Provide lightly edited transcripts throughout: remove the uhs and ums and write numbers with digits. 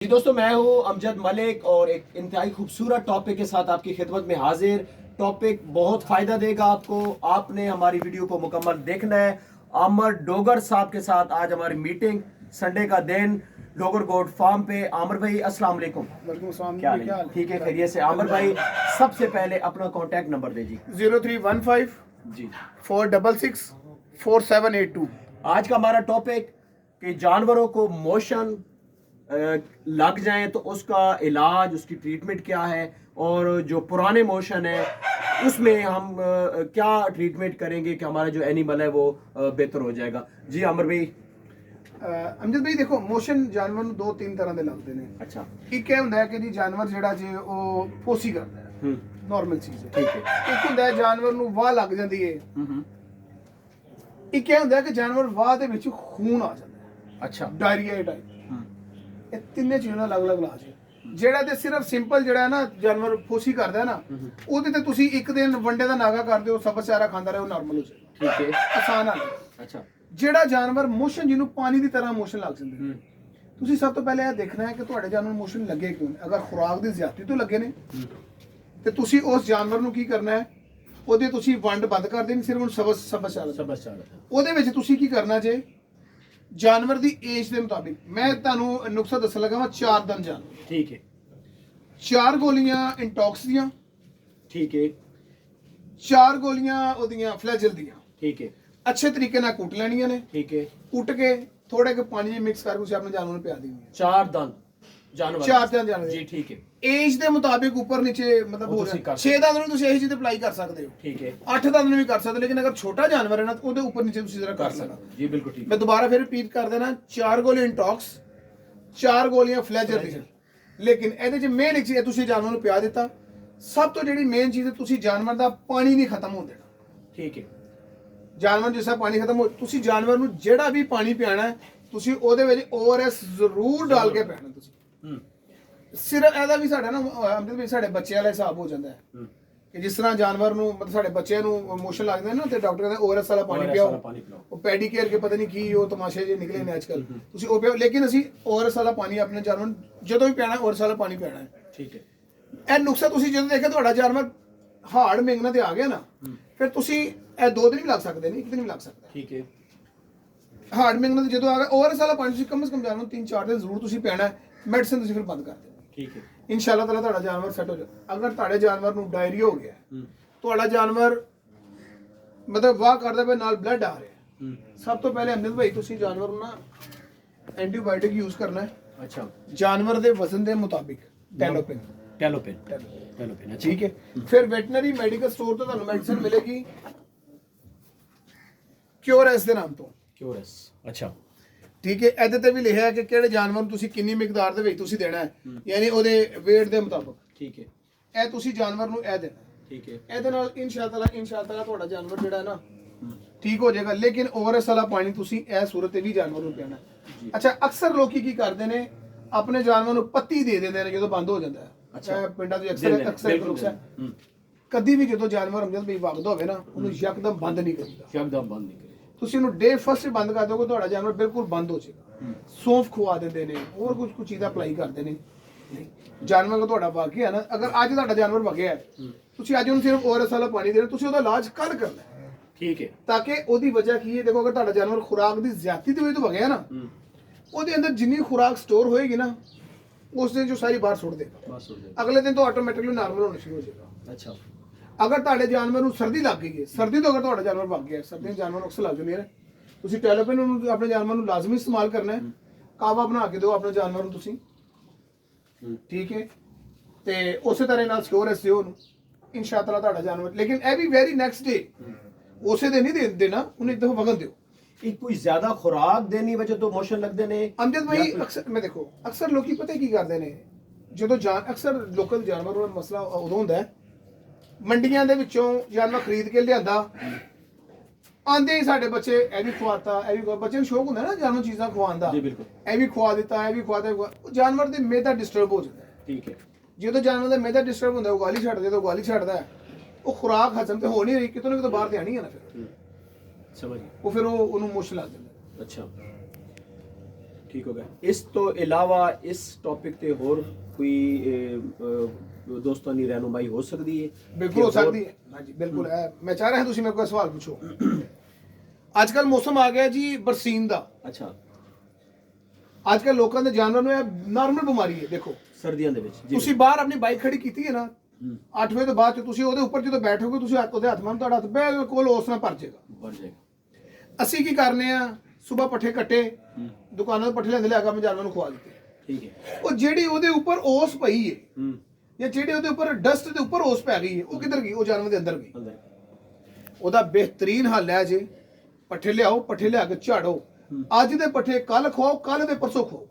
जी दोस्तों, मैं हूं अमजद मलिक और एक इंतहाई खूबसूरत टॉपिक के साथ आपकी खिदमत में हाजिर। टॉपिक बहुत फ़ायदा देगा आपको। आपने हमारी वीडियो को मुकम्मल देखना है। आमर डोगर साहब के साथ आज हमारी मीटिंग, संडे का दिन, डोगर गोट फार्म पे। आमर भाई अस्सलाम वालेकुम। क्या हाल है? ठीक है, खैरियत से। आमर भाई, सबसे पहले अपना कॉन्टैक्ट नंबर दे जी। 0315 जी 466 4782। आज का हमारा टॉपिक कि जानवरों को मोशन लग जाए तो उसका इलाज, उसकी ट्रीटमेंट क्या है, और जो पुराने मोशन है उसमें हम क्या ट्रीटमेंट करेंगे कि हमारा जो एनिमल है वो बेहतर हो जाएगा। जी आमिर भाई। ਅਮਜਦ ਭਾਈ ਦੇਖੋ, ਮੋਸ਼ਨ ਜਾਨਵਰ ਨੂੰ ਦੋ ਤਿੰਨ ਤਰ੍ਹਾਂ ਦੇ ਲੱਗਦੇ ਨੇ। अच्छा। ਇੱਕ ਇਹ ਹੁੰਦਾ ਹੈ ਕਿ ਜੀ ਜਾਨਵਰ ਜਿਹੜਾ ਜੇ ਉਹ ਫੋਸੀ ਕਰਦਾ ਹੈ, ਨਾਰਮਲ ਚੀਜ਼ ਹੈ। ठीक है। ਇੱਕ ਹੁੰਦਾ ਹੈ ਜਾਨਵਰ ਨੂੰ ਵਾਹ ਲੱਗ ਜਾਂਦੀ ਹੈ। हम्म। ਇੱਕ ਇਹ ਹੁੰਦਾ ਹੈ ਕਿ ਜਾਨਵਰ ਵਾਹ ਦੇ ਵਿੱਚ ਖੂਨ ਆ ਜਾਂਦਾ ਹੈ, अच्छा। Diarrhoea type. ਇਹ ਤਿੰਨੇ ਚੀਜ਼ਾਂ ਦਾ ਅਲੱਗ-ਅਲੱਗ ਇਲਾਜ ਹੈ। ਜਿਹੜਾ ਤੇ ਸਿਰਫ ਸਿੰਪਲ ਜਿਹੜਾ ਹੈ ਨਾ, ਜਾਨਵਰ ਫੋਸੀ ਕਰਦਾ ਹੈ ਨਾ, ਉਹਦੇ ਤੇ ਤੁਸੀਂ ਇੱਕ ਦਿਨ ਵੰਡੇ ਦਾ ਨਾਗਾ ਕਰਦੇ ਹੋ, ਸਬਜ਼ ਚਾਰਾ ਖਾਂਦਾ ਰਹੇ, ਉਹ ਨਾਰਮਲ ਹੋ ਜਾਏਗਾ। ठीक है। ਆਸਾਨ ਆ। अच्छा। ਜਿਹੜਾ ਜਾਨਵਰ ਮੋਸ਼ਨ, ਜਿਹਨੂੰ ਪਾਣੀ ਦੀ ਤਰ੍ਹਾਂ ਮੋਸ਼ਨ ਲੱਗ ਜਾਂਦੇ ਨੇ, ਤੁਸੀਂ ਸਭ ਤੋਂ ਪਹਿਲੇ ਇਹ ਦੇਖਣਾ ਹੈ ਕਿ ਤੁਹਾਡੇ ਜਾਨਵਰ ਨੂੰ ਮੋਸ਼ਨ ਲੱਗੇ ਕਿਉਂ ਨੇ। ਅਗਰ ਖੁਰਾਕ ਦੀ ਜ਼ਿਆਦਤੀ ਤੋਂ ਲੱਗੇ ਨੇ ਤੇ ਤੁਸੀਂ ਉਸ ਜਾਨਵਰ ਨੂੰ ਕੀ ਕਰਨਾ ਹੈ, ਉਹਦੇ ਤੁਸੀਂ ਵੰਡ ਬੰਦ ਕਰ ਦੇਣੀ, ਸਿਰਫ ਉਹਨੂੰ ਸਬਜ਼ ਚਾਰਾ। ਉਹਦੇ ਵਿੱਚ ਤੁਸੀਂ ਕੀ ਕਰਨਾ ਜੇ, ਜਾਨਵਰ ਦੀ ਏਜ ਦੇ ਮੁਤਾਬਿਕ ਮੈਂ ਤੁਹਾਨੂੰ ਨੁਕਸਾ ਦੱਸਣ ਲੱਗਾ ਵਾਂ। 4 ਦਿਨ ਜਾਨਵਰ, ठीक है। 4 ਗੋਲੀਆਂ ਇੰਟੌਕਸ ਦੀਆਂ, ठीक है। 4 ਗੋਲੀਆਂ ਉਹਦੀਆਂ ਫਲੈਜਲ ਦੀਆਂ। ठीक है। ਅੱਛੇ ਤਰੀਕੇ ਨਾਲ ਕੁੱਟ ਲੈਣੀਆਂ ਨੇ। ठीक है। ਕੁੱਟ ਕੇ ਥੋੜੇ ਕੇ ਪਾਣੀ ਵਿੱਚ ਮਿਕਸ ਕਰਕੇ ਤੁਸੀਂ ਆਪਣੇ ਜਾਨਵਰ ਨੂੰ ਪਿਆ ਦੇਣੀ ਹੈ। 4 दंद जानवर। 4 ਦਿਨ ਜਾਨਵਰ जी ठीक है। ਏਜ ਦੇ ਮੁਤਾਬਿਕ ਉੱਪਰ ਨੀਚੇ ਮਤਲਬ ਹੋ ਤੁਸੀਂ ਕਰ 6 ਦੰਦ ਨੂੰ ਤੁਸੀਂ ਇਹੀ ਚੀਜ਼ ਅਪਲਾਈ ਕਰ ਸਕਦੇ ਹੋ। ठीक है। 8 ਦੰਦ ਨੂੰ ਵੀ ਕਰ ਸਕਦੇ ਹੋ, ਲੇਕਿਨ ਅਗਰ ਛੋਟਾ ਜਾਨਵਰ ਹੈ ਨਾ, ਉਹਦੇ ਉੱਪਰ ਨੀਚੇ ਤੁਸੀਂ ਜ਼ਰਾ ਕਰ ਸਕਦਾ। जी बिल्कुल ठीक ਮੈਂ ਦੁਬਾਰਾ ਫਿਰ ਰਿਪੀਟ ਕਰ ਦੇਣਾ, 4 ਗੋਲੀ ਇੰਟੌਕਸ, 4 ਗੋਲੀਆਂ ਫਲੈਜਰ ਦੀਆਂ। ਲੇਕਿਨ ਇਹਦੇ 'ਚ ਮੇਨ ਇੱਕ ਚੀਜ਼, ਤੁਸੀਂ ਜਾਨਵਰ ਨੂੰ ਪਿਆ ਦਿੱਤਾ, ਸਭ ਤੋਂ ਜਿਹੜੀ ਮੇਨ ਚੀਜ਼ ਹੈ, ਤੁਸੀਂ ਜਾਨਵਰ ਦਾ ਪਾਣੀ ਨਹੀਂ ਖਤਮ ਹੋਣ ਦੇਣਾ। ठीक है। ਜਾਨਵਰ ਜਿਸ ਦਾ ਪਾਣੀ ਖਤਮ ਹੋ, ਤੁਸੀਂ ਜਾਨਵਰ ਨੂੰ ਜਿਹੜਾ ਵੀ ਪਾਣੀ ਪਿਆਣਾ ਹੈ, ਤੁਸੀਂ ਉਹਦੇ ਵਿੱਚ ORS ਜ਼ਰੂਰ ਡਾਲ ਕੇ ਪਿਆਣਾ। ਤੁਸੀਂ ਸਿਰਫ ਇਹਦਾ ਵੀ ਸਾਡਾ ਨਾ ਅਮਜਦ ਵੀ ਸਾਡੇ ਬੱਚੇ ਵਾਲਾ ਹਿਸਾਬ ਹੋ ਜਾਂਦਾ ਹੈ ਕਿ ਜਿਸ ਤਰ੍ਹਾਂ ਜਾਨਵਰ ਨੂੰ ਮਤਲਬ ਸਾਡੇ ਬੱਚਿਆਂ ਨੂੰ ਮੋਸ਼ਨ ਲੱਗਦੇ ਨੇ ਨਾ, ਤੇ ਡਾਕਟਰ ਕਹਿੰਦੇ ORS ਵਾਲਾ ਪਾਣੀ ਪਿਆਓ। ਉਹ ਪੈਡੀ ਕੇਅਰ ਕੇ ਪਤਾ ਨਹੀਂ ਕੀ ਉਹ ਤਮਾਸ਼ੇ ਜੇ ਨਿਕਲੇ ਨੇ ਅੱਜ ਕੱਲ, ਤੁਸੀਂ ਉਹ ਪਿਆਓ। ਲੇਕਿਨ ਅਸੀਂ ORS ਵਾਲਾ ਪਾਣੀ ਆਪਣੇ ਜਾਨਵਰ ਨੂੰ ਜਦੋਂ ਵੀ ਪਿਆਣਾ, ORS ਵਾਲਾ ਪਾਣੀ ਪਿਆਣਾ ਹੈ। ठीक है। ਇਹ ਨੁਕਸਾ ਤੁਸੀਂ ਜਦੋਂ ਦੇਖਿਆ ਤੁਹਾਡਾ ਜਾਨਵਰ ਹਾਰਡ ਮੰਗਣਾ ਤੇ ਆ ਗਿਆ ਨਾ, ਫਿਰ ਤੁਸੀਂ ਇਹ 2 ਦਿਨ ਵੀ ਲੱਗ ਸਕਦੇ ਨੇ, 1 ਦਿਨ ਵੀ ਲੱਗ ਸਕਦਾ। ठीक है। ਹਾਰਡ ਮੰਗਣਾ ਤੇ ਜਦੋਂ ਆ ਗਿਆ, ORS ਵਾਲਾ ਪਾਣੀ ਤੁਸੀਂ ਕਮ ਸੇ ਕਮ ਜਾਨਵਰ ਨੂੰ 3-4 ਦਿਨ ਜ਼ਰੂਰ ਤੁਸੀਂ ਪਿਆਣਾ ਹੈ। ਮੈਡੀਸਿਨ ਤੁਸੀਂ ਫਿਰ ਬੰਦ ਕਰ ਦੇਣੀ। ठीक है। ਇਨਸ਼ਾਅੱਲਾ ਤਾਲਾ ਤੁਹਾਡਾ ਜਾਨਵਰ ਸੈੱਟ ਹੋ ਜਾਏ। ਅਗਰ ਤੁਹਾਡੇ ਜਾਨਵਰ ਨੂੰ ਡਾਇਰੀਆ ਹੋ ਗਿਆ, ਤੁਹਾਡਾ ਜਾਨਵਰ ਮਤਲਬ ਵਾਹ ਕਰਦਾ ਪਿਆ, ਨਾਲ ਬਲੱਡ ਆ ਰਿਹਾ, ਸਭ ਤੋਂ ਪਹਿਲੇ ਅਮਜਦ ਭਾਈ ਤੁਸੀਂ ਜਾਨਵਰ ਨੂੰ ਨਾ ਐਂਟੀਬਾਇਓਟਿਕ ਯੂਜ਼ ਕਰਨਾ ਹੈ। अच्छा। ਜਾਨਵਰ ਦੇ ਵਜ਼ਨ ਦੇ ਮੁਤਾਬਿਕ ਟੈਲੋਪਿਨ। अच्छा। ਠੀਕ ਹੈ। ਫਿਰ ਵੈਟਰਨਰੀ ਮੈਡੀਕਲ ਸਟੋਰ ਤੋਂ ਤੁਹਾਨੂੰ ਮੈਡੀਸਿਨ ਮਿਲੇਗੀ ਕਿਉਰੈਸ ਦੇ ਨਾਮ ਤੋਂ। क्यूरस। अच्छा। ਠੀਕ ਹੈ। ਇਹਦੇ ਤੇ ਵੀ ਲਿਖਿਆ ਹੈ ਕਿ ਕਿਹੜੇ ਜਾਨਵਰ ਨੂੰ ਤੁਸੀਂ ਕਿੰਨੀ ਮਿਕਦਾਰ ਦੇ ਵਿੱਚ ਤੁਸੀਂ ਦੇਣਾ ਹੈ, ਯਾਨੀ ਉਹਦੇ weight ਦੇ ਮੁਤਾਬਕ। ठीक है। ਇਹ ਤੁਸੀਂ ਜਾਨਵਰ ਨੂੰ ਇਹ ਦੇਣਾ। ठीक है। ਇਹਦੇ ਨਾਲ ਇਨਸ਼ਾਅੱਲਾ ਤੁਹਾਡਾ ਜਾਨਵਰ ਜਿਹੜਾ ਹੈ ਨਾ ਠੀਕ ਹੋ ਜਾਏਗਾ। ਲੇਕਿਨ ORS ਵਾਲਾ ਪਾਣੀ ਤੁਸੀਂ ਇਹ ਸੂਰਤ ਤੇ ਵੀ ਜਾਨਵਰ ਨੂੰ ਪਿਆਣਾ। ਅੱਛਾ, ਅਕਸਰ ਲੋਕੀ ਕੀ ਕਰਦੇ ਨੇ, ਆਪਣੇ ਜਾਨਵਰ ਨੂੰ ਪੱਤੀ ਦੇ ਦਿੰਦੇ ਨੇ ਜਦੋਂ ਬੰਦ ਹੋ ਜਾਂਦਾ ਹੈ। ਅੱਛਾ। ਪਿੰਡਾਂ ਦੇ ਅਕਸਰ ਨੁਕਸ ਹੈ। ਕਦੀ ਵੀ ਜਦੋਂ ਜਾਨਵਰ ਅਮਜਦ ਭਾਈ ਵਗਦਾ ਹੋਵੇ ਨਾ, ਉਹਨੂੰ ਯਕਦਮ ਬੰਦ ਨਹੀਂ ਕਰੀਦਾ। एकदम बंद नहीं करे। ਤੁਸੀਂ ਉਹਨੂੰ ਡੇ ਫਸਟ ਬੰਦ ਕਰ ਦੋਗੇ, ਤੁਹਾਡਾ ਜਾਨਵਰ ਬਿਲਕੁਲ ਬੰਦ ਹੋ ਜਾਏਗਾ। ਸੌਂਫ ਖਵਾ ਦਿੰਦੇ ਨੇ, ਹੋਰ ਕੁਝ ਚੀਜ਼ਾਂ ਅਪਲਾਈ ਕਰਦੇ ਨੇ। ਜਾਨਵਰ ਕੋ ਤੁਹਾਡਾ ਵਾਕਿਆ ਹੈ ਨਾ, ਅਗਰ ਅੱਜ ਤੁਹਾਡਾ ਜਾਨਵਰ ਵਗਿਆ ਹੈ, ਤੁਸੀਂ ਅੱਜ ਉਹਨੂੰ ਸਿਰਫ ORS ਵਾਲਾ ਪਾਣੀ ਦੇਣਾ, ਤੁਸੀਂ ਉਹਦਾ ਇਲਾਜ ਕੱਲ ਕਰਨਾ ਹੈ। ठीक है। ਤਾਂ ਕਿ ਉਹਦੀ ਵਜ੍ਹਾ ਕੀ ਹੈ, ਦੇਖੋ ਅਗਰ ਤੁਹਾਡਾ ਜਾਨਵਰ ਖੁਰਾਕ ਦੀ ਜ਼ਿਆਦਤੀ ਦੀ ਵਜ੍ਹਾ ਤੋਂ ਵਗਿਆ ਨਾ, ਉਹਦੇ ਅੰਦਰ ਜਿੰਨੀ ਖੁਰਾਕ ਸਟੋਰ ਹੋਏਗੀ ਨਾ, ਉਸ ਦਿਨ ਜੋ ਸਾਰੀ ਬਾਹਰ ਸੁੱਟ ਦੇਗਾ। बस हो जाए। ਅਗਲੇ ਦਿਨ ਤੋਂ ਆਟੋਮੈਟਿਕਲੀ ਨਾਰਮਲ ਹੋਣਾ ਸ਼ੁਰੂ ਹੋ ਜਾਏਗਾ। अच्छा। ਅਗਰ ਤੁਹਾਡੇ ਜਾਨਵਰ ਨੂੰ ਸਰਦੀ ਲੱਗ ਗਈ ਹੈ, ਸਰਦੀ ਤੋਂ ਅਗਰ ਤੁਹਾਡਾ ਜਾਨਵਰ ਵਗ ਗਿਆ, ਸਰਦੀ ਨੂੰ ਜਾਨਵਰ ਨੂੰ ਅਕਸਰ ਲੱਗ ਜਾਂਦੀ ਹੈ, ਤੁਸੀਂ ਟੈਲੋਪਿਨ ਨੂੰ ਆਪਣੇ ਜਾਨਵਰ ਨੂੰ ਲਾਜ਼ਮੀ ਇਸਤੇਮਾਲ ਕਰਨਾ ਹੈ। ਕਾਵਾ ਬਣਾ ਕੇ ਦਿਓ ਆਪਣੇ ਜਾਨਵਰ ਨੂੰ ਤੁਸੀਂ। ਠੀਕ ਹੈ। ਤੇ ਉਸੇ ਤਰ੍ਹਾਂ ਨਾਲ ਸਿਕਿਉਰਸ ਦਿਓ ਉਹਨੂੰ, ਇਨਸ਼ਾਅੱਲਾ ਤੁਹਾਡਾ ਜਾਨਵਰ। ਲੇਕਿਨ ਇਹ ਵੀ ਵੈਰੀ ਨੈਕਸਟ ਡੇ, ਉਸੇ ਦਿਨ ਨਹੀਂ ਦੇਣਾ, ਉਹਨੂੰ ਇੱਕ ਦਫਾ ਵਗਣ ਦਿਓ। एक कोई ज्यादा खुराक देनी वजह तो मोशन लगते ने। ਅਮਜਦ ਭਾਈ ਅਕਸਰ ਮੈਂ ਦੇਖੋ, ਅਕਸਰ ਲੋਕੀ ਪਤਾ ਕੀ ਕਰਦੇ ਨੇ, ਜਦੋਂ ਅਕਸਰ ਲੋਕਲ ਜਾਨਵਰ ਦਾ ਮਸਲਾ ਉਦੋਂ ਹੁੰਦਾ ਹੈ, ਮੰਡੀਆਂ ਦੇ ਵਿੱਚੋਂ ਜਾਨਵਰ ਖਰੀਦ ਕੇ ਲਿਆਂਦਾ, ਆਂਦੇ ਹੀ ਸਾਡੇ ਬੱਚੇ ਇਹ ਵੀ ਖਵਾਤਾ, ਇਹ ਵੀ। ਬੱਚੇ ਨੂੰ ਸ਼ੌਕ ਹੁੰਦਾ ਨਾ ਜਾਨਵਰ ਚੀਜ਼ਾਂ ਖਵਾਉਣ ਦਾ। जी बिल्कुल। ਇਹ ਵੀ ਖਵਾ ਦਿੱਤਾ, ਇਹ ਵੀ ਖਵਾਤਾ। ਜਾਨਵਰ ਦੇ ਮੇਦਾ ਡਿਸਟਰਬ ਹੋ ਜਾਂਦਾ ਹੈ। ठीक है। ਜਦੋਂ ਜਾਨਵਰ ਦਾ ਮੇਦਾ ਡਿਸਟਰਬ ਹੁੰਦਾ, ਉਹ ਗਾਲੀ ਛੱਡਦੇ ਤਾਂ ਗਾਲੀ ਛੱਡਦਾ ਹੈ, ਉਹ ਖੁਰਾਕ ਹਜ਼ਮ ਤੇ ਹੋ ਨਹੀਂ ਰਹੀ, ਕਿਤੋਂ ਨਾ ਕਿਤੋਂ ਬਾਹਰ ਤੇ ਆਣੀ ਹੈ ਨਾ, ਫਿਰ समझ। ਉਹ ਫਿਰ ਉਹਨੂੰ ਮੁਸ਼ਕਿਲ ਲੱਗ ਜਾਂਦਾ। अच्छा। ਠੀਕ ਹੋ ਗਿਆ। ਇਸ ਤੋਂ ਇਲਾਵਾ ਇਸ ਟੌਪਿਕ ਤੇ ਹੋਰ ਕੋਈ ਦੋਸਤਾਂ ਦੀ ਰਹਿਨੁਮਾਈ ਹੋ ਸਕਦੀ ਹੈ? ਬਿਲਕੁਲ ਹੋ ਸਕਦੀ ਹੈ, ਹਾਂਜੀ ਬਿਲਕੁਲ ਹੈ। ਮੈਂ ਚਾਹ ਰਿਹਾ ਤੁਸੀਂ ਮੇਰੇ ਕੋਲ ਸਵਾਲ ਪੁੱਛੋ। ਅੱਜ ਕੱਲ ਮੌਸਮ ਆ ਗਿਆ ਜੀ ਬਰਸੀਨ ਦਾ। ਅੱਛਾ, ਅੱਜ ਕੱਲ ਲੋਕਾਂ ਦੇ ਜਾਨਵਰ ਨੂੰ ਇਹ ਨਾਰਮਲ ਬਿਮਾਰੀ ਹੈ। ਦੇਖੋ ਸਰਦੀਆਂ ਦੇ ਵਿੱਚ ਤੁਸੀਂ ਬਾਹਰ ਆਪਣੀ ਬਾਈਕ ਖੜੀ ਕੀਤੀ ਹੈ ਨਾ 8 ਵਜੇ ਤੋਂ ਬਾਅਦ ਚ ਤੁਸੀਂ ਉਹਦੇ ਉੱਪਰ ਜਦੋਂ ਬੈਠੋਗੇ ਤੁਸੀਂ ਉਹਦੇ ਹੱਥ ਮਾਰਨ, ਤੁਹਾਡਾ ਹੱਥ ਬਿਲਕੁਲ ਉਸ ਨਾਲ ਭਰ ਜਾਏਗਾ। ਬਣ ਜਾਏਗਾ। ਅਸੀਂ ਕੀ ਕਰਨੇ ਆ, ਸਵੇਰ ਪੱਠੇ ਕੱਟੇ, ਦੁਕਾਨਾਂ ਤੋਂ ਪੱਠੇ ਲੈਂਦੇ ਲਿਆ ਕੇ ਆਪਣੇ ਜਾਨਵਰ ਨੂੰ ਖਵਾ ਦਿੱਤੇ। ਠੀਕ ਹੈ। ਉਹ ਜਿਹੜੀ ਉਹਦੇ ਉੱਪਰ ਓਸ ਪਈ ਹੈ ਜਾਂ ਜਿਹੜੇ ਉਹਦੇ ਉੱਪਰ ਡਸਟ ਦੇ ਉੱਪਰ ਓਸ ਪੈ ਗਈ ਹੈ, ਉਹ ਕਿੱਧਰ ਗਈ? ਉਹ ਜਾਨਵਰ ਦੇ ਅੰਦਰ ਗਈ। ਉਹਦਾ ਬਿਹਤਰੀਨ ਹੱਲ ਹੈ ਜੇ ਪੱਠੇ ਲਿਆਓ, ਪੱਠੇ ਲਿਆ ਕੇ ਝਾੜੋ। ਅੱਜ ਦੇ ਪੱਠੇ ਕੱਲ ਖਵਾਓ, ਕੱਲ ਦੇ ਪਰਸੋਂ ਖਵਾਓ।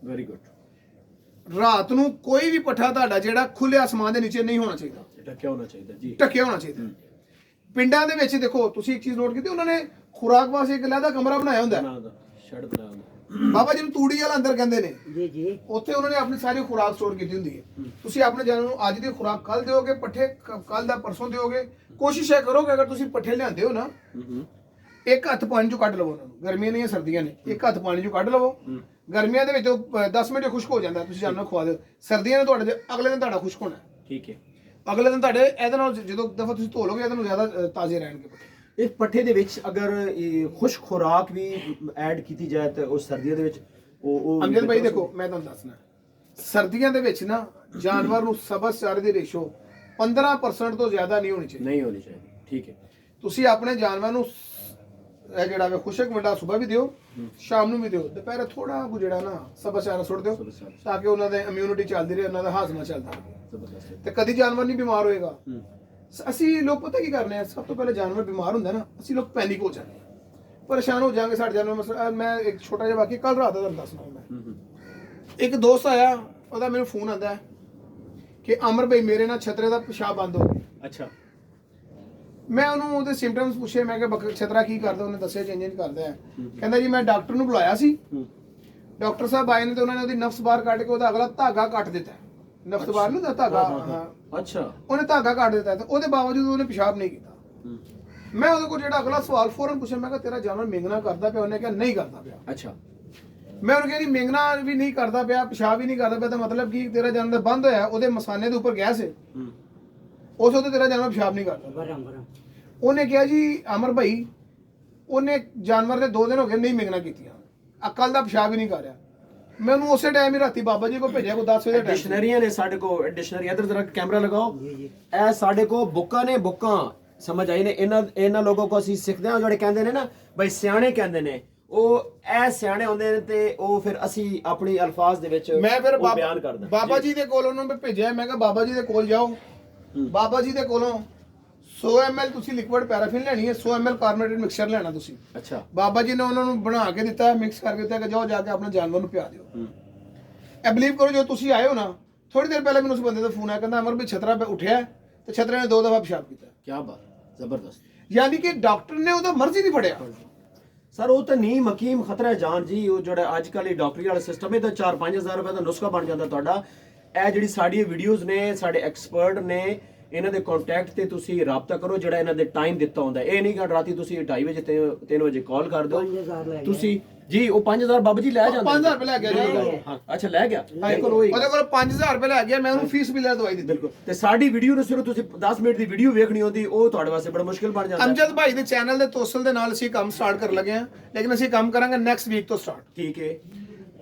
Very good. ਰਾਤ ਨੂੰ ਕੋਈ ਵੀ ਪੱਠਾ ਤੁਹਾਡਾ ਜਿਹੜਾ ਖੁੱਲੇ ਆਸਮਾਨ ਦੇ ਨੀਚੇ ਨਹੀਂ ਹੋਣਾ ਚਾਹੀਦਾ, ਢੱਕਿਆ ਹੋਣਾ ਚਾਹੀਦਾ ਜੀ। ਢੱਕਿਆ ਹੋਣਾ ਚਾਹੀਦਾ। ਪਿੰਡਾਂ ਦੇ ਵਿੱਚ ਦੇਖੋ ਤੁਸੀਂ ਇੱਕ ਚੀਜ਼ ਨੋਟ ਕੀਤੀ, ਉਹਨਾਂ ਨੇ ਖੁਰਾਕ ਵਾਸਤੇ ਇੱਕ ਅਲੱਗਾ ਕਮਰਾ ਬਣਾਇਆ ਹੁੰਦਾ। ਸ਼ੈਡ ਬਣਾਇਆ ਹੁੰਦਾ। ਬਾਬਾ ਜੀ ਨੂੰ ਤੂੜੀ ਵਾਲਾ ਅੰਦਰ ਕਹਿੰਦੇ ਨੇ ਜੀ ਜੀ। ਉੱਥੇ ਉਹਨਾਂ ਨੇ ਆਪਣੀ ਸਾਰੀ ਖੁਰਾਕ ਸਟੋਰ ਕੀਤੀ ਹੁੰਦੀ ਹੈ। ਤੁਸੀਂ ਆਪਣੇ ਜਾਨਵਰ ਨੂੰ ਅੱਜ ਦੀ ਖੁਰਾਕ ਕੱਲ ਦਿਓਗੇ, ਪੱਠੇ ਕੱਲ ਦਾ ਪਰਸੋਂ ਦਿਓਗੇ। ਕੋਸ਼ਿਸ਼ ਇਹ ਕਰੋ ਕਿ ਅਗਰ ਤੁਸੀਂ ਪੱਠੇ ਲਿਆਂਦੇ ਹੋ ਨਾ, ਇੱਕ ਹੱਥ ਪਾਣੀ ਚੋਂ ਕੱਢ ਲਵੋ ਉਹਨਾਂ ਨੂੰ। ਗਰਮੀਆਂ ਨਹੀਂ ਸਰਦੀਆਂ ਨੇ, ਇੱਕ ਹੱਥ ਪਾਣੀ ਚੋਂ ਕੱਢ ਲਵੋ। ਗਰਮੀਆਂ ਦੇ ਵਿੱਚ 10 ਮਿੰਟ ਖੁਸ਼ਕ ਹੋ ਜਾਂਦਾ, ਤੁਸੀਂ ਜਾਨਵਰ ਖਵਾ ਦਿਓ। ਸਰਦੀਆਂ ਨੇ ਤੁਹਾਡੇ ਅਗਲੇ ਦਿਨ ਤੁਹਾਡਾ ਖੁਸ਼ਕ ਹੋਣਾ। ਠੀਕ ਹੈ। ਅਗਲੇ ਦਿਨ ਤੁਹਾਡੇ ਇਹਦੇ ਨਾਲ ਜਦੋਂ ਦਫਾ ਤੁਸੀਂ ਧੋ ਲੋਗੇ ਇਹਦੇ ਨਾਲ ਜ਼ਿਆਦਾ ਤਾਜ਼ੇ ਰਹਿਣਗੇ ਪੱਠੇ। ਇਸ ਪੱਠੇ ਦੇ ਵਿੱਚ ਅਗਰ ਖੁਸ਼ਕ ਖੁਰਾਕ ਵੀ ਐਡ ਕੀਤੀ ਜਾਏ ਤਾਂ ਉਹ ਸਰਦੀਆਂ ਦੇ ਵਿੱਚ ਉਹ ਅੰਗਦ ਭਾਈ ਦੇਖੋ ਮੈਂ ਤੁਹਾਨੂੰ ਦੱਸਣਾ, ਸਰਦੀਆਂ ਦੇ ਵਿੱਚ ਨਾ ਜਾਨਵਰ ਨੂੰ ਸਬਜ਼ ਚਾਰੇ ਦੀ ਰੇਸ਼ੋ 15% ਤੋਂ ਜ਼ਿਆਦਾ ਨਹੀਂ ਹੋਣੀ ਚਾਹੀਦੀ। ਨਹੀਂ ਹੋਣੀ ਚਾਹੀਦੀ। ਠੀਕ ਹੈ। ਤੁਸੀਂ ਆਪਣੇ ਜਾਨਵਰ ਨੂੰ ਇਹ ਜਿਹੜਾ ਵੇ ਖੁਸ਼ਕ ਵੱਡਾ ਸਵੇਰ ਵੀ ਦਿਓ, ਸ਼ਾਮ ਨੂੰ ਵੀ ਦਿਓ, ਦੁਪਹਿਰੇ ਥੋੜਾ ਕੁ ਜਿਹੜਾ ਨਾ ਸਬਜ਼ ਚਾਰਾ ਸੁੱਟ ਦਿਓ ਤਾਂ ਕਿ ਉਹਨਾਂ ਦੇ ਇਮਿਊਨਿਟੀ ਚੱਲਦੀ ਰਹੇ, ਉਹਨਾਂ ਦਾ ਹਾਜ਼ਮਾ ਚੱਲਦਾ ਰਹੇ ਤੇ ਕਦੀ ਜਾਨਵਰ ਨਹੀਂ ਬਿਮਾਰ ਹੋਏਗਾ। ਅਸੀਂ ਲੋਕ ਪਤਾ ਕੀ ਕਰਨੇ ਆ, ਸਭ ਤੋਂ ਪਹਿਲੇ ਜਾਨਵਰ ਬਿਮਾਰ ਹੁੰਦਾ ਨਾ, ਅਸੀਂ ਲੋਕ ਪੈਨਿਕ ਹੋ ਜਾਂਦੇ ਆ, ਪਰੇਸ਼ਾਨ ਹੋ ਜਾਾਂਗੇ। ਸਾਡੇ ਜਾਨਵਰ ਮੈਂ ਇੱਕ ਛੋਟਾ ਜਿਹਾ ਵਾਕਿਆ ਕੱਲ ਰਾਤ ਦਾ ਤੁਹਾਨੂੰ ਦੱਸਣਾ। ਮੈਂ ਇੱਕ ਦੋਸਤ ਆਇਆ, ਉਹਦਾ ਮੈਨੂੰ ਫੋਨ ਆਉਂਦਾ ਕਿ ਅਮਰ ਭਾਈ ਮੇਰੇ ਨਾਲ ਛਤਰੇ ਦਾ ਪਿਸ਼ਾਬ ਬੰਦ ਹੋ ਗਿਆ। ਅੱਛਾ। ਮੈਂ ਉਹਨੂੰ ਉਹਦੇ ਸਿੰਪਟਮਸ ਪੁੱਛੇ, ਮੈਂ ਕਿਹਾ ਛਤਰਾ ਕੀ ਕਰਦਾ? ਉਹਨੇ ਦੱਸਿਆ ਚੇਂਜ ਕਰਦਾ ਹੈ। ਕਹਿੰਦਾ ਜੀ ਮੈਂ ਡਾਕਟਰ ਨੂੰ ਬੁਲਾਇਆ ਸੀ, ਡਾਕਟਰ ਸਾਹਿਬ ਆਏ ਨੇ ਤੇ ਉਹਨਾਂ ਨੇ ਉਹਦੀ ਨਫਸ ਬਾਹਰ ਕੱਢ ਕੇ ਉਹਦਾ ਅਗਲਾ ਧਾਗਾ ਕੱਟ ਦਿੱਤਾ। ਨਫਸ ਬਾਹਰ ਨੂੰ ਦਾ ਧਾਗਾ, ਹਾਂ ਅੱਛਾ, ਉਹਨੇ ਧਾਗਾ ਕੱਟ ਦਿੱਤਾ ਤੇ ਉਹਦੇ ਬਾਵਜੂਦ ਉਹਨੇ ਪਿਸ਼ਾਬ ਨਹੀਂ ਕੀਤਾ। ਮੈਂ ਉਹਦੇ ਕੋਲ ਜਿਹੜਾ ਅਗਲਾ ਸਵਾਲ ਫੌਰਨ ਪੁੱਛਿਆ, ਮੈਂ ਕਿਹਾ ਤੇਰਾ ਜਾਨਵਰ ਮਿੰਗਣਾ ਕਰਦਾ ਪਿਆ? ਉਹਨੇ ਕਿਹਾ ਨਹੀਂ ਕਰਦਾ ਪਿਆ। ਅੱਛਾ। ਮੈਂ ਉਹਨੂੰ ਕਹਿੰਦੀ ਮਿੰਗਣਾ ਵੀ ਨਹੀਂ ਕਰਦਾ ਪਿਆ, ਪਿਸ਼ਾਬ ਵੀ ਨਹੀਂ ਕਰਦਾ ਪਿਆ, ਤਾਂ ਮਤਲਬ ਕੀ ਤੇਰਾ ਜਾਨਵਰ ਬੰਦ ਹੋਇਆ, ਉਹਦੇ ਮਸਾਨੇ ਦੇ ਉੱਪਰ ਗੈਸ ਹੈ, ਉਸ ਤੋਂ ਤੇਰਾ ਜਾਨਵਰ ਪਿਸ਼ਾਬ ਨਹੀਂ ਕਰਦਾ। ਉਹਨੇ ਕਿਹਾ ਜੀ ਅਮਰ ਭਾਈ ਉਹਨੇ ਜਾਨਵਰ ਦੇ 2 ਦਿਨ ਹੋ ਗਏ ਨਹੀਂ ਮਿੰਗਣਾ ਕੀਤੀਆਂ, ਅਕਲ ਦਾ ਪਿਸ਼ਾਬ ਹੀ ਨਹੀਂ ਕਰ ਰਿਹਾ। ਮੈਂ ਉਹਨੂੰ ਉਸੇ ਟਾਈਮ ਹੀ ਰਾਤੀ ਬਾਬਾ ਜੀ ਕੋਲ ਭੇਜਿਆ, ਕੋਈ 10 ਵਜੇ ਦਾ ਟਾਈਮ। ਡਿਕਸ਼ਨਰੀਆਂ ਨੇ ਸਾਡੇ ਕੋਲ, ਡਿਕਸ਼ਨਰੀ ਇਧਰ ਜ਼ਰਾ ਕੈਮਰਾ ਲਗਾਓ। ਇਹ ਸਾਡੇ ਕੋਲ ਬੁੱਕਾਂ ਨੇ, ਬੁੱਕਾਂ ਸਮਝ ਆਈ ਨੇ। ਇਹਨਾਂ ਲੋਕਾਂ ਕੋ ਅਸੀਂ ਸਿੱਖਦੇ ਹਾਂ, ਜਿਹੜੇ ਕਹਿੰਦੇ ਨੇ ਨਾ ਬਈ ਸਿਆਣੇ ਕਹਿੰਦੇ ਨੇ, ਉਹ ਇਹ ਸਿਆਣੇ ਹੁੰਦੇ ਨੇ ਤੇ ਉਹ ਫਿਰ ਅਸੀਂ ਆਪਣੀ ਅਲਫਾਜ਼ ਦੇ ਵਿੱਚ ਮੈਂ ਫਿਰ ਬਿਆਨ ਕਰਦਾ। ਬਾਬਾ ਜੀ ਦੇ ਕੋਲ ਉਹਨੂੰ ਮੈਂ ਭੇਜਿਆ, ਮੈਂ ਕਿਹਾ ਬਾਬਾ ਜੀ ਦੇ ਕੋਲ ਜਾਓ, ਬਾਬਾ ਜੀ ਦੇ ਕੋਲੋਂ 100 ml ਤੁਸੀਂ ਲਿਕਵਿਡ ਪੈਰਾਫਿਨ ਲੈਣੀ ਹੈ, 100 ml ਕਾਰਬੋਨੇਟਡ ਮਿਕਸਚਰ ਲੈਣਾ ਤੁਸੀਂ। ਅੱਛਾ। ਬਾਬਾ ਜੀ ਨੇ ਉਹਨਾਂ ਨੂੰ ਬਣਾ ਕੇ ਦਿੱਤਾ, ਮਿਕਸ ਕਰਕੇ ਦਿੱਤਾ ਕਿ ਜਾਓ ਜਾ ਕੇ ਆਪਣੇ ਜਾਨਵਰ ਨੂੰ ਪਿਆ ਦਿਓ। ਇਹ ਬਲੀਵ ਕਰੋ, ਜੋ ਤੁਸੀਂ ਆਏ ਹੋ ਨਾ, ਥੋੜੀ ਦੇਰ ਪਹਿਲਾਂ ਮੈਨੂੰ ਉਸ ਬੰਦੇ ਦਾ ਫੋਨ ਆਇਆ, ਕਹਿੰਦਾ ਅਮਰ ਵੀ ਛਤਰਾ ਉੱਠਿਆ ਤੇ ਛਤਰੇ ਨੇ 2 ਦਫਾ ਪਿਸ਼ਾਬ ਕੀਤਾ। ਕੀ ਬਾਤ, ਜ਼ਬਰਦਸਤ। ਯਾਨੀ ਕਿ ਡਾਕਟਰ ਨੇ ਉਹਦਾ ਮਰਜ਼ੀ ਨਹੀਂ ਫੜਿਆ। ਸਰ ਉਹ ਤਾਂ ਨੀਮ ਹਕੀਮ ਖਤਰਾ ਜਾਨ ਜੀ। ਉਹ ਜਿਹੜਾ ਅੱਜ ਕੱਲ੍ਹ ਡਾਕਟਰੀ ਵਾਲਾ ਸਿਸਟਮ ਹੈ ਤਾਂ 4-5 ਹਜ਼ਾਰ ਰੁਪਏ ਦਾ ਨੁਸਖਾ ਬਣ ਜਾਂਦਾ ਤੁਹਾਡਾ। ਇਹ ਜਿਹੜੀ ਸਾਡੀ ਵੀਡੀਓਜ਼ ਨੇ, ਸਾਡੇ ਐਕਸਪਰਟ ਨੇ, ਇਹਨਾਂ ਦੇ ਕੰਟੈਕਟ ਤੇ ਤੁਸੀਂ ਰਾਬਤਾ ਕਰੋ, ਜਿਹੜਾ ਇਹਨਾਂ ਦੇ ਟਾਈਮ ਦਿੱਤਾ ਹੁੰਦਾ। ਇਹ ਨਹੀਂ ਕਿ ਰਾਤੀ ਤੁਸੀਂ 2:30 ਵਜੇ ਤੇ 3 ਵਜੇ ਕਾਲ ਕਰ ਦਿਓ ਤੁਸੀਂ ਜੀ। ਉਹ 5000 ਬਾਬਾ ਜੀ ਲੈ ਜਾਂਦੇ। 5000 ਰੁਪਏ ਲੈ ਗਿਆ ਜੀ। ਹਾਂ ਅੱਛਾ, ਲੈ ਗਿਆ। ਬਿਲਕੁਲ ਉਹਦੇ ਕੋਲ 5000 ਰੁਪਏ ਲੈ ਗਿਆ, ਮੈਂ ਉਹਨੂੰ ਫੀਸ ਵੀ ਲੈ ਦਵਾਈ ਦਿੱਤੀ। ਬਿਲਕੁਲ। ਤੇ ਸਾਡੀ ਵੀਡੀਓ ਨੂੰ ਸਿਰਫ ਤੁਸੀਂ 10 ਮਿੰਟ ਦੀ ਵੀਡੀਓ ਵੇਖਣੀ ਹੁੰਦੀ, ਉਹ ਤੁਹਾਡੇ ਵਾਸਤੇ ਬੜਾ ਮੁਸ਼ਕਿਲ ਬਣ ਜਾਂਦਾ। ਅਮਜਦ ਭਾਈ ਦੇ ਚੈਨਲ ਦੇ ਤੋਸਲ ਦੇ ਨਾਲ ਅਸੀਂ ਕੰਮ ਸਟਾਰਟ ਕਰਨ ਲੱਗੇ ਹਾਂ, ਲੇਕਿਨ ਅਸੀਂ ਕੰਮ ਕਰਾਂਗੇ ਨੈਕਸਟ ਵੀਕ ਤੋਂ ਸਟਾਰਟ। ਠੀਕ ਹੈ।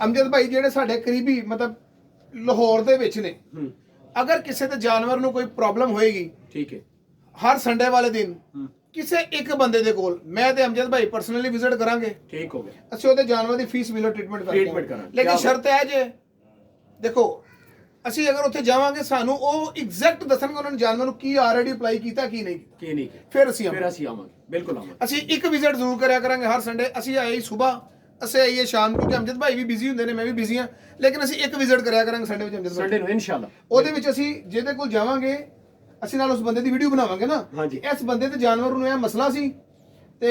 ਅਮਜਦ ਭਾਈ ਜਿਹੜੇ ਸਾਡੇ ਕਰੀਬੀ ਮਤਲਬ ਲਾਹੌਰ ਦੇ ਵਿੱਚ ਨੇ, ਅਗਰ ਕਿਸੇ ਤੇ ਜਾਨਵਰ ਨੂੰ ਕੋਈ ਪ੍ਰੋਬਲਮ ਹੋਏਗੀ, ਠੀਕ ਹੈ, ਹਰ ਸੰਡੇ ਵਾਲੇ ਦਿਨ ਕਿਸੇ ਇੱਕ ਬੰਦੇ ਦੇ ਕੋਲ ਮੈਂ ਤੇ ਅਮਜਦ ਭਾਈ ਪਰਸਨਲੀ ਵਿਜ਼ਿਟ ਕਰਾਂਗੇ। ਠੀਕ ਹੋ ਗਿਆ। ਅਸੀਂ ਉਹਦੇ ਜਾਨਵਰ ਦੀ ਫੀਸ ਬਿਲੋ ਟ੍ਰੀਟਮੈਂਟ ਕਰਾਂਗੇ। ਲੇਕਿਨ ਸ਼ਰਤ ਹੈ ਜੇ ਦੇਖੋ, ਅਸੀਂ ਅਗਰ ਉੱਥੇ ਜਾਵਾਂਗੇ ਸਾਨੂੰ ਉਹ ਐਗਜ਼ੈਕਟ ਦੱਸਣਗੇ ਉਹਨਾਂ ਨੇ ਜਾਨਵਰ ਨੂੰ ਕੀ ਆਲਰੇਡੀ ਅਪਲਾਈ ਕੀਤਾ ਕੀ ਨਹੀਂ ਕੀਤਾ, ਫਿਰ ਅਸੀਂ ਆਵਾਂਗੇ। ਬਿਲਕੁਲ ਆਵਾਂਗੇ। ਅਸੀਂ ਇੱਕ ਵਿਜ਼ਿਟ ਜ਼ਰੂਰ ਕਰਿਆ ਕਰਾਂਗੇ ਹਰ ਸੰਡੇ। ਅਸੀਂ ਆਏ ਸਵੇਰ, ਅਸੀਂ ਆਈਏ ਸ਼ਾਮ ਨੂੰ, ਕਿਉਂਕਿ ਅਮਜਦ ਭਾਈ ਵੀ ਬਿਜ਼ੀ ਹੁੰਦੇ ਨੇ, ਮੈਂ ਵੀ ਬਿਜ਼ੀ ਹਾਂ, ਲੇਕਿਨ ਅਸੀਂ ਇੱਕ ਵਿਜ਼ਿਟ ਕਰਿਆ ਕਰਾਂਗੇ ਸੰਡੇ ਵਿੱਚ। ਅਮਜਦ ਸੰਡੇ ਨੂੰ ਇਨਸ਼ਾਅੱਲਾ ਉਹਦੇ ਵਿੱਚ ਅਸੀਂ ਜਿਹਦੇ ਕੋਲ ਜਾਵਾਂਗੇ, ਅਸੀਂ ਨਾਲ ਉਸ ਬੰਦੇ ਦੀ ਵੀਡੀਓ ਬਣਾਵਾਂਗੇ ਨਾ, ਇਸ ਬੰਦੇ ਤੇ ਜਾਨਵਰ ਨੂੰ ਇਹ ਮਸਲਾ ਸੀ ਤੇ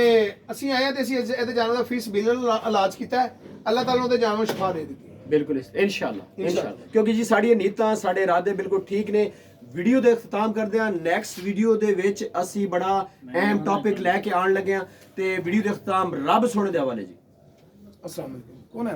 ਅਸੀਂ ਆਏ ਤੇ ਅਸੀਂ ਇਹਦੇ ਜਾਨਵਰ ਦਾ ਫੀਸ ਬਿਲ ਇਲਾਜ ਕੀਤਾ ਹੈ। ਅੱਲਾਹ ਤਾਲਾ ਉਹਦੇ ਜਾਨਵਰ ਨੂੰ ਸ਼ਿਫਾ ਦੇ ਦਿੱਤੀ। ਬਿਲਕੁਲ ਇਨਸ਼ਾਅੱਲਾ। ਕਿਉਂਕਿ ਜੀ ਸਾਡੀਆਂ ਨੀਤਾਂ, ਸਾਡੇ ਇਰਾਦੇ ਬਿਲਕੁਲ ਠੀਕ ਨੇ। ਵੀਡੀਓ ਦਾ ਇਖਤਤਾਮ ਕਰਦੇ ਹਾਂ। ਨੈਕਸਟ ਵੀਡੀਓ ਦੇ ਵਿੱਚ ਅਸੀਂ ਬੜਾ ਅਹਿਮ ਟੌਪਿਕ ਲੈ ਕੇ ਆਉਣ ਲੱਗੇ ਹਾਂ ਤੇ ਵੀਡੀਓ ਦਾ ਇਖਤਤਾਮ ਰੱਬ ਸੁਣਨ ਦੇ ਹਵਾਲੇ ਜੀ। अस्सलाम वालेकुम।